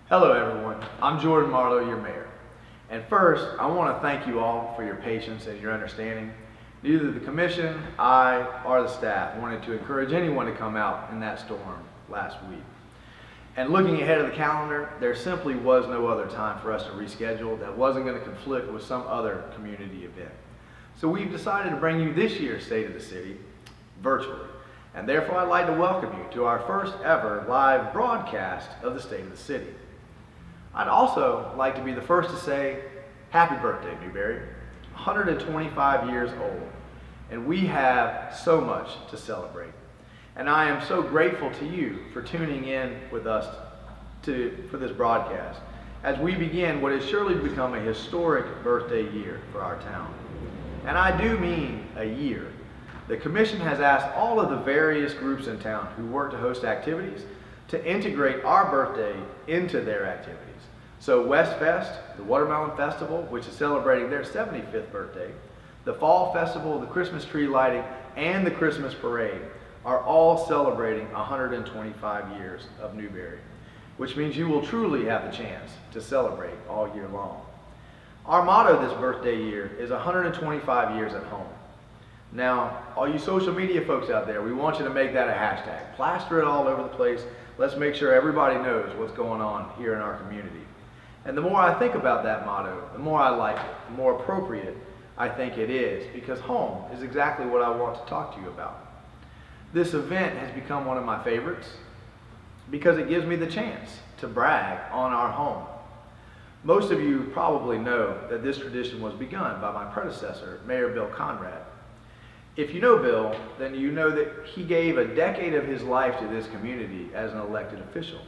Hello everyone, I'm Jordan Marlowe, your mayor. And first, I want to thank you all for your patience and your understanding. Neither the commission, I, or the staff wanted to encourage anyone to come out in that storm last week. And looking ahead of the calendar, there simply was no other time for us to reschedule that wasn't going to conflict with some other community event. So we've decided to bring you this year's State of the City virtually. And therefore I'd like to welcome you to our first ever live broadcast of the State of the City. I'd also like to be the first to say, happy birthday, Newberry. 125 years old, and we have so much to celebrate. And I am so grateful to you for tuning in with us for this broadcast as we begin what has surely become a historic birthday year for our town. And I do mean a year. The commission has asked all of the various groups in town who work to host activities to integrate our birthday into their activities. So West Fest, the Watermelon Festival, which is celebrating their 75th birthday, the Fall Festival, the Christmas tree lighting, and the Christmas parade are all celebrating 125 years of Newberry, which means you will truly have the chance to celebrate all year long. Our motto this birthday year is 125 years at home. Now, all you social media folks out there, we want you to make that a hashtag. Plaster it all over the place. Let's make sure everybody knows what's going on here in our community. And the more I think about that motto, the more I like it, the more appropriate I think it is, because home is exactly what I want to talk to you about. This event has become one of my favorites because it gives me the chance to brag on our home. Most of you probably know that this tradition was begun by my predecessor, Mayor Bill Conrad. If you know Bill, then you know that he gave a decade of his life to this community as an elected official.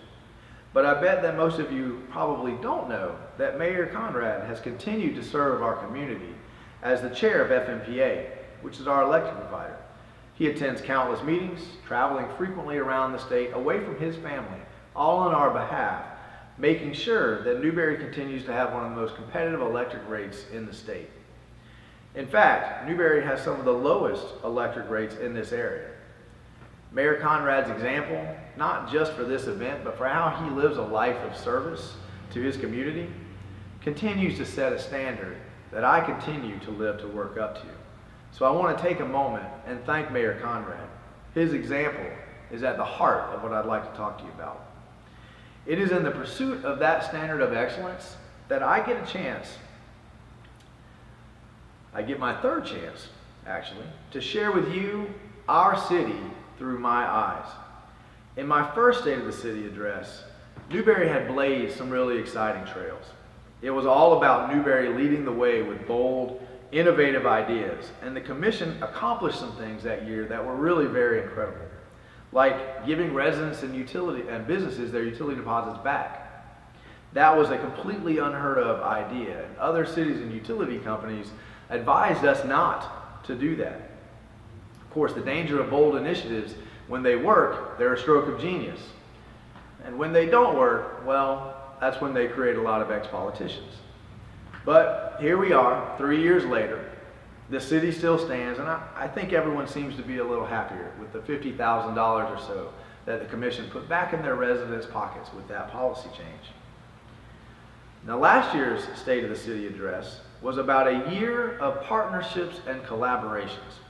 But I bet that most of you probably don't know that Mayor Conrad has continued to serve our community as the chair of FMPA, which is our electric provider. He attends countless meetings, traveling frequently around the state away from his family, all on our behalf, making sure that Newberry continues to have one of the most competitive electric rates in the state. In fact, Newberry has some of the lowest electric rates in this area. Mayor Conrad's example, not just for this event, but for how he lives a life of service to his community, continues to set a standard that I continue to live to work up to. So I want to take a moment and thank Mayor Conrad. His example is at the heart of what I'd like to talk to you about. It is in the pursuit of that standard of excellence that I get a chance, I get my third chance, actually, to share with you our city through my eyes. In my first State of the City address, Newberry had blazed some really exciting trails. It was all about Newberry leading the way with bold, innovative ideas, and the commission accomplished some things that year that were really very incredible, like giving residents and businesses their utility deposits back. That was a completely unheard of idea, and other cities and utility companies advised us not to do that. Of course, the danger of bold initiatives, when they work, they're a stroke of genius. And when they don't work, well, that's when they create a lot of ex-politicians. But here we are, 3 years later. The city still stands, and I think everyone seems to be a little happier with the $50,000 or so that the commission put back in their residents' pockets with that policy change. Now, last year's State of the City address was about a year of partnerships and collaborations.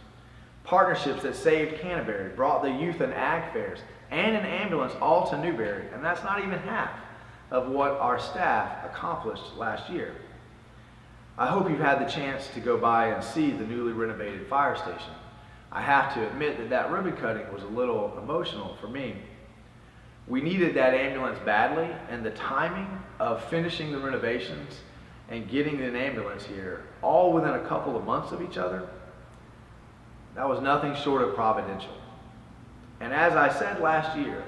Partnerships that saved Canterbury, brought the youth and ag fairs, and an ambulance all to Newberry, and that's not even half of what our staff accomplished last year. I hope you've had the chance to go by and see the newly renovated fire station. I have to admit that ribbon cutting was a little emotional for me. We needed that ambulance badly, and the timing of finishing the renovations and getting an ambulance here, all within a couple of months of each other, that was nothing short of providential. And as I said last year,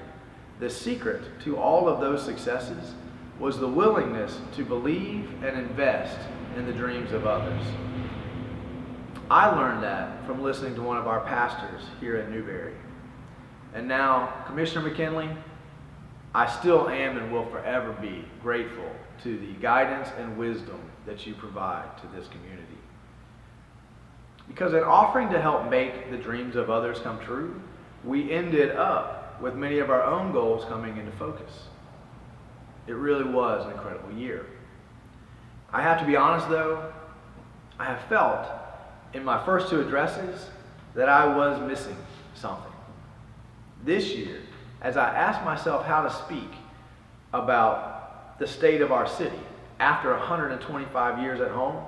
the secret to all of those successes was the willingness to believe and invest in the dreams of others. I learned that from listening to one of our pastors here at Newberry. And now, Commissioner McKinley, I still am and will forever be grateful to the guidance and wisdom that you provide to this community. Because in offering to help make the dreams of others come true, we ended up with many of our own goals coming into focus. It really was an incredible year. I have to be honest though, I have felt in my first two addresses that I was missing something. This year, as I asked myself how to speak about the state of our city after 125 years at home,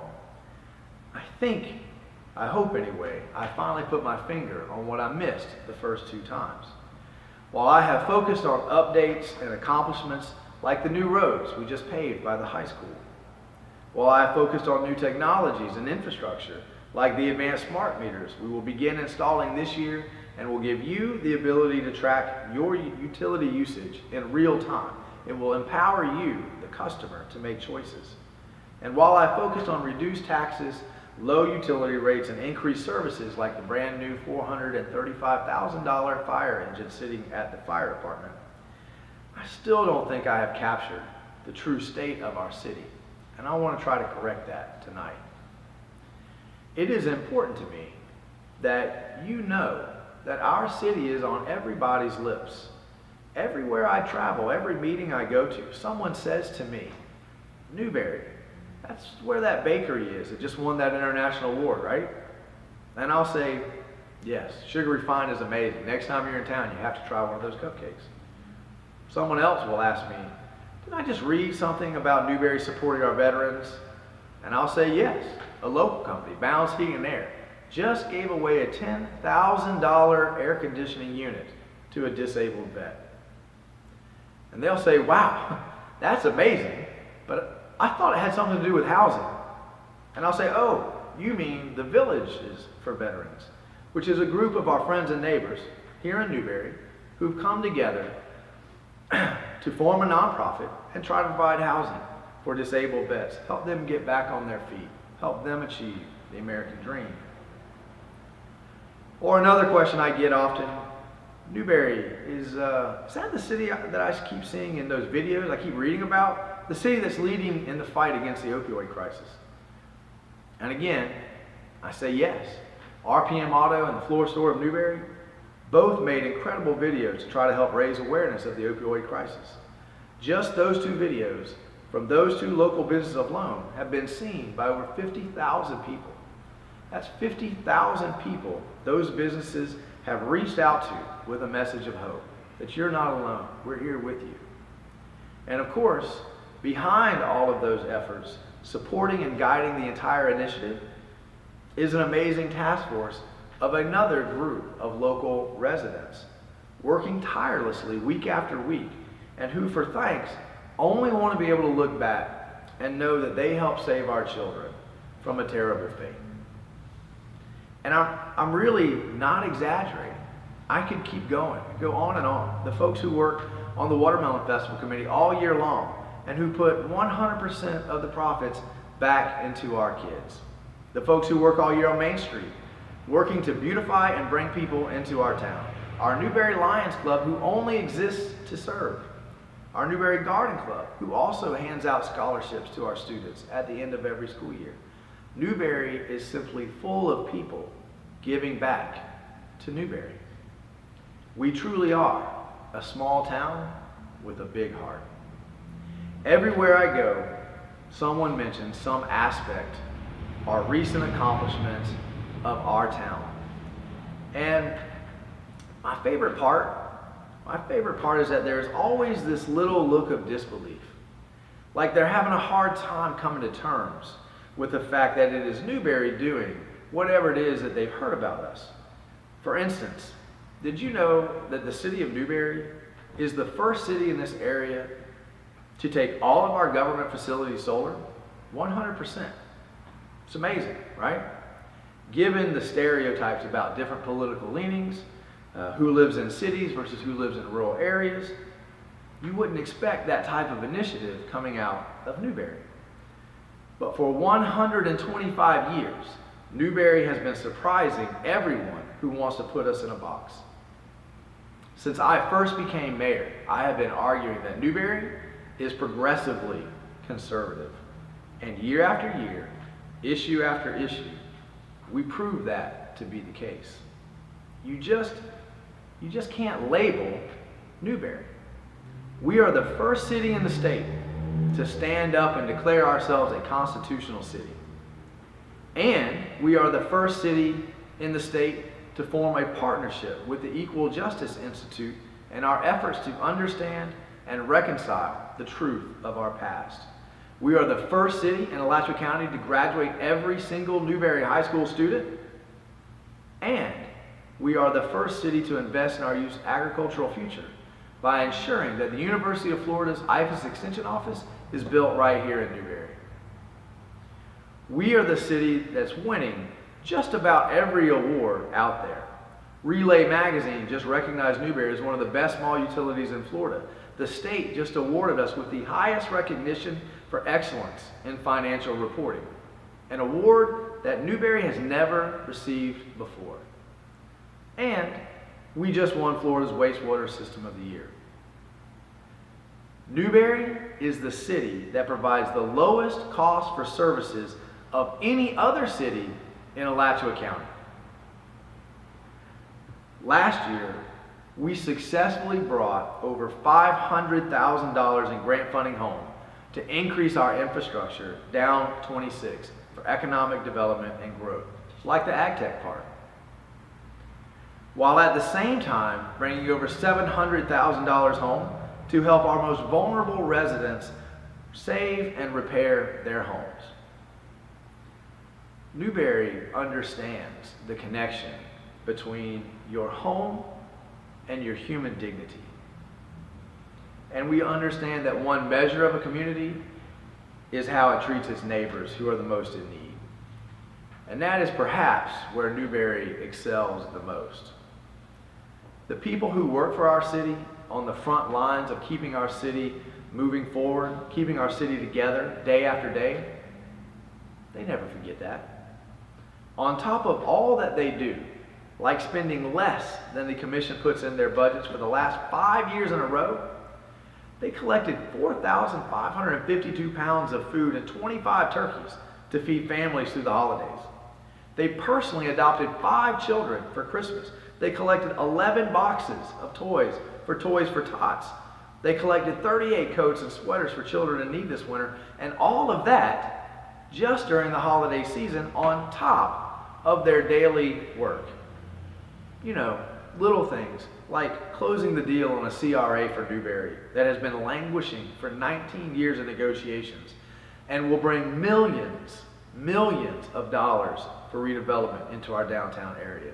I hope anyway, I finally put my finger on what I missed the first two times. While I have focused on updates and accomplishments like the new roads we just paved by the high school, while I have focused on new technologies and infrastructure like the advanced smart meters we will begin installing this year and will give you the ability to track your utility usage in real time. It will empower you, the customer, to make choices. And while I focused on reduced taxes, low utility rates, and increased services like the brand new $435,000 fire engine sitting at the fire department, I still don't think I have captured the true state of our city. And I want to try to correct that tonight. It is important to me that you know that our city is on everybody's lips. Everywhere I travel, every meeting I go to, someone says to me, Newberry, that's where that bakery is. It just won that international award, right? And I'll say, yes, Sugar Refined is amazing. Next time you're in town, you have to try one of those cupcakes. Someone else will ask me, did I just read something about Newberry supporting our veterans? And I'll say, yes, a local company, Balance Heating and Air, just gave away a $10,000 air conditioning unit to a disabled vet. And they'll say, wow, that's amazing, but I thought it had something to do with housing. And I'll say, oh, you mean the Villages for Veterans, which is a group of our friends and neighbors here in Newberry who've come together to form a nonprofit and try to provide housing for disabled vets, help them get back on their feet, help them achieve the American dream. Or another question I get often, Newberry, is that the city that I keep seeing in those videos I keep reading about? The city that's leading in the fight against the opioid crisis? And again, I say yes. RPM Auto and the Floor Store of Newberry both made incredible videos to try to help raise awareness of the opioid crisis. Just those two videos from those two local businesses alone have been seen by over 50,000 people. That's 50,000 people those businesses have reached out to with a message of hope, that you're not alone, we're here with you. And of course, behind all of those efforts, supporting and guiding the entire initiative, is an amazing task force of another group of local residents, working tirelessly week after week, and who, for thanks, only want to be able to look back and know that they helped save our children from a terrible fate. And I'm really not exaggerating. I could keep going, go on and on. The folks who work on the Watermelon Festival Committee all year long and who put 100% of the profits back into our kids. The folks who work all year on Main Street, working to beautify and bring people into our town. Our Newberry Lions Club, who only exists to serve. Our Newberry Garden Club, who also hands out scholarships to our students at the end of every school year. Newberry is simply full of people giving back to Newberry. We truly are a small town with a big heart. Everywhere I go, someone mentions some aspect or recent accomplishments of our town. And my favorite part is that there's always this little look of disbelief. Like they're having a hard time coming to terms with the fact that it is Newberry doing whatever it is that they've heard about us. For instance, did you know that the city of Newberry is the first city in this area to take all of our government facilities solar? 100%. It's amazing, right? Given the stereotypes about different political leanings, who lives in cities versus who lives in rural areas, you wouldn't expect that type of initiative coming out of Newberry. But for 125 years, Newberry has been surprising everyone who wants to put us in a box. Since I first became mayor, I have been arguing that Newberry is progressively conservative. And year after year, issue after issue, we prove that to be the case. You just can't label Newberry. We are the first city in the state to stand up and declare ourselves a constitutional city. And we are the first city in the state to form a partnership with the Equal Justice Institute in our efforts to understand and reconcile the truth of our past. We are the first city in Alachua County to graduate every single Newberry High School student. And we are the first city to invest in our youth's agricultural future by ensuring that the University of Florida's IFAS Extension Office is built right here in Newberry. We are the city that's winning just about every award out there. Relay Magazine just recognized Newberry as one of the best mall utilities in Florida. The state just awarded us with the highest recognition for excellence in financial reporting, an award that Newberry has never received before. And we just won Florida's Wastewater System of the Year. Newberry is the city that provides the lowest cost for services of any other city in Alachua County. Last year, we successfully brought over $500,000 in grant funding home to increase our infrastructure down 26 for economic development and growth, like the AgTech Park. While at the same time bringing over $700,000 home to help our most vulnerable residents save and repair their homes. Newberry understands the connection between your home and your human dignity. And we understand that one measure of a community is how it treats its neighbors who are the most in need. And that is perhaps where Newberry excels the most. The people who work for our city on the front lines of keeping our city moving forward, keeping our city together day after day, they never forget that. On top of all that they do, like spending less than the commission puts in their budgets for the last 5 years in a row, they collected 4,552 pounds of food and 25 turkeys to feed families through the holidays. They personally adopted 5 children for Christmas. They collected 11 boxes of toys for Toys for Tots. They collected 38 coats and sweaters for children in need this winter, and all of that just during the holiday season on top of their daily work. You know, little things like closing the deal on a CRA for Newberry that has been languishing for 19 years of negotiations and will bring millions of dollars for redevelopment into our downtown area.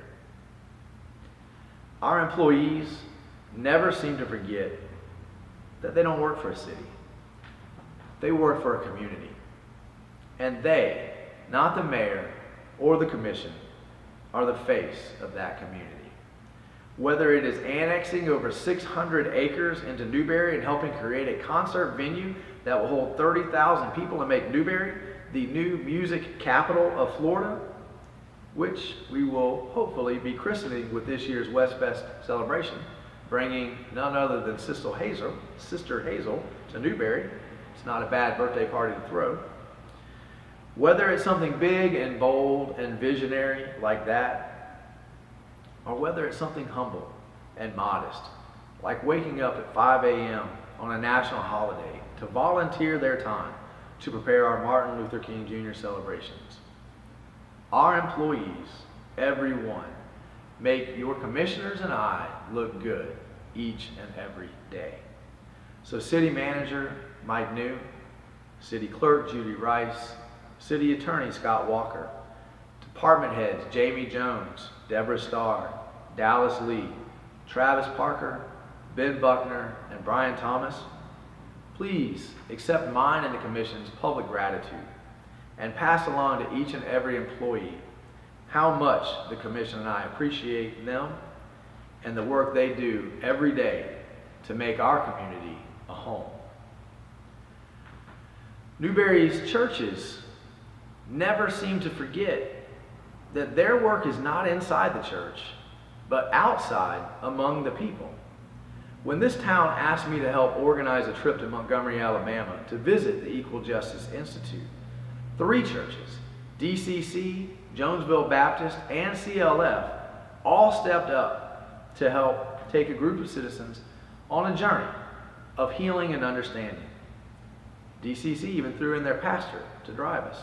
Our employees never seem to forget that they don't work for a city. They work for a community. And they, not the mayor or the commission, are the face of that community. Whether it is annexing over 600 acres into Newberry and helping create a concert venue that will hold 30,000 people and make Newberry the new music capital of Florida, which we will hopefully be christening with this year's West Fest celebration, bringing none other than Sister Hazel to Newberry. It's not a bad birthday party to throw. Whether it's something big and bold and visionary like that, or whether it's something humble and modest, like waking up at 5 a.m. on a national holiday to volunteer their time to prepare our Martin Luther King Jr. celebrations. Our employees, every one, make your commissioners and I look good each and every day. So City Manager Mike New, City Clerk Judy Rice, City Attorney Scott Walker, Department Heads Jamie Jones, Deborah Starr, Dallas Lee, Travis Parker, Ben Buckner, and Brian Thomas, please accept mine and the Commission's public gratitude and pass along to each and every employee how much the Commission and I appreciate them and the work they do every day to make our community a home. Newberry's churches never seem to forget that their work is not inside the church, but outside among the people. When this town asked me to help organize a trip to Montgomery, Alabama to visit the Equal Justice Institute, 3 churches, DCC, Jonesville Baptist, and CLF, all stepped up to help take a group of citizens on a journey of healing and understanding. DCC even threw in their pastor to drive us.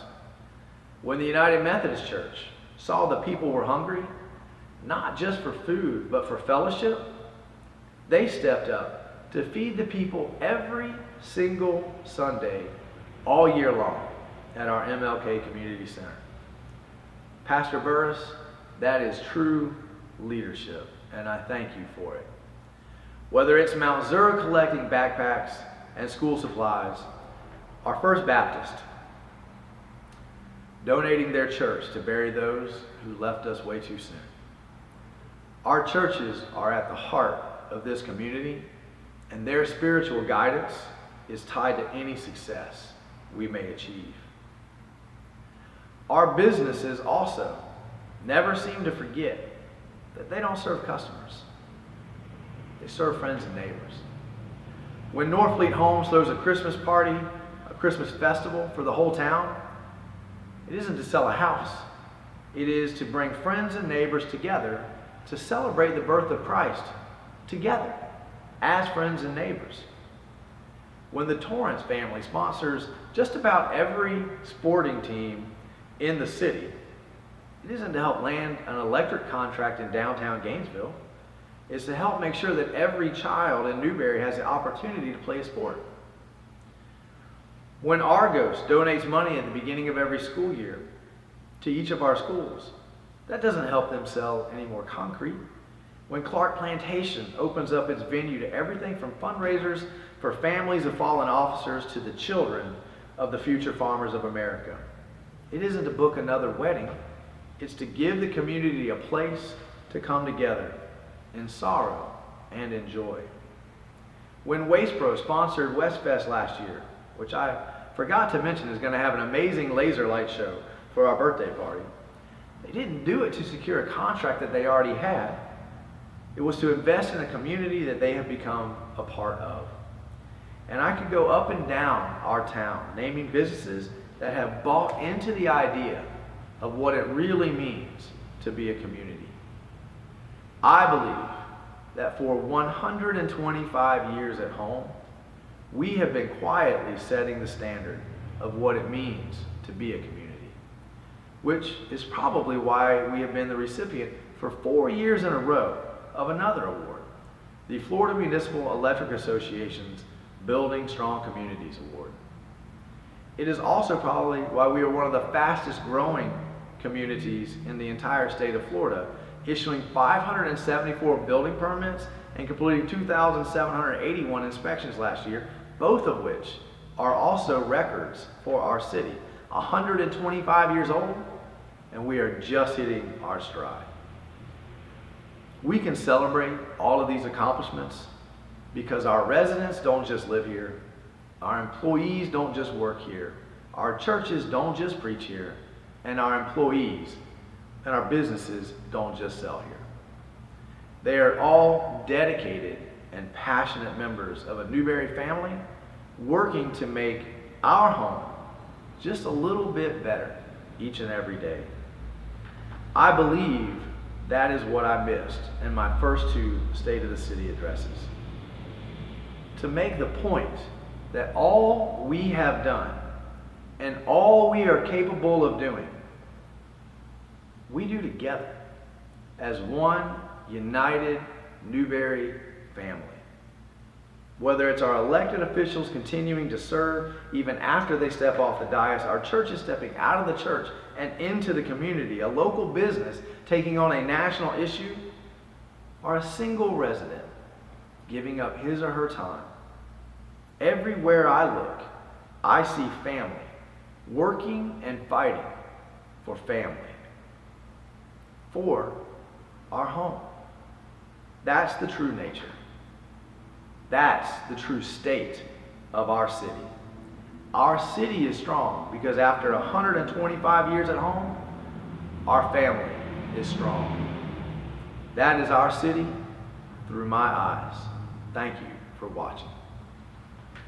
When the United Methodist Church saw the people were hungry, not just for food, but for fellowship, they stepped up to feed the people every single Sunday, all year long, at our MLK Community Center. Pastor Burris, that is true leadership, and I thank you for it. Whether it's Mount Zura collecting backpacks and school supplies, our First Baptist donating their church to bury those who left us way too soon. Our churches are at the heart of this community, and their spiritual guidance is tied to any success we may achieve. Our businesses also never seem to forget that they don't serve customers. They serve friends and neighbors. When Northfleet Homes throws a Christmas party, a Christmas festival for the whole town, it isn't to sell a house. It is to bring friends and neighbors together to celebrate the birth of Christ together as friends and neighbors. When the Torrance family sponsors just about every sporting team in the city, it isn't to help land an electric contract in downtown Gainesville. It's to help make sure that every child in Newberry has the opportunity to play a sport. When Argos donates money at the beginning of every school year to each of our schools, that doesn't help them sell any more concrete. When Clark Plantation opens up its venue to everything from fundraisers for families of fallen officers to the children of the future farmers of America, it isn't to book another wedding. It's to give the community a place to come together in sorrow and in joy. When WastePro sponsored WestFest last year, which I forgot to mention is going to have an amazing laser light show for our birthday party, they didn't do it to secure a contract that they already had. It was to invest in a community that they have become a part of. And I could go up and down our town, naming businesses that have bought into the idea of what it really means to be a community. I believe that for 125 years at home, we have been quietly setting the standard of what it means to be a community, which is probably why we have been the recipient for 4 years in a row of another award, the Florida Municipal Electric Association's Building Strong Communities Award. It is also probably why we are one of the fastest growing communities in the entire state of Florida, issuing 574 building permits and completing 2,781 inspections last year, both of which are also records for our city. 125 years old, and we are just hitting our stride. We can celebrate all of these accomplishments because our residents don't just live here, our employees don't just work here, our churches don't just preach here, and our employees and our businesses don't just sell here. They are all dedicated and passionate members of a Newberry family working to make our home just a little bit better each and every day. I believe that is what I missed in my first two State of the City addresses. To make the point that all we have done and all we are capable of doing, we do together as one united Newberry family. Whether it's our elected officials continuing to serve even after they step off the dais, our churches stepping out of the church and into the community, a local business taking on a national issue, or a single resident giving up his or her time. Everywhere I look, I see family working and fighting for family, for our home. That's the true nature. That's the true state of our city. Our city is strong because after 125 years at home, our family is strong. That is our city through my eyes. Thank you for watching.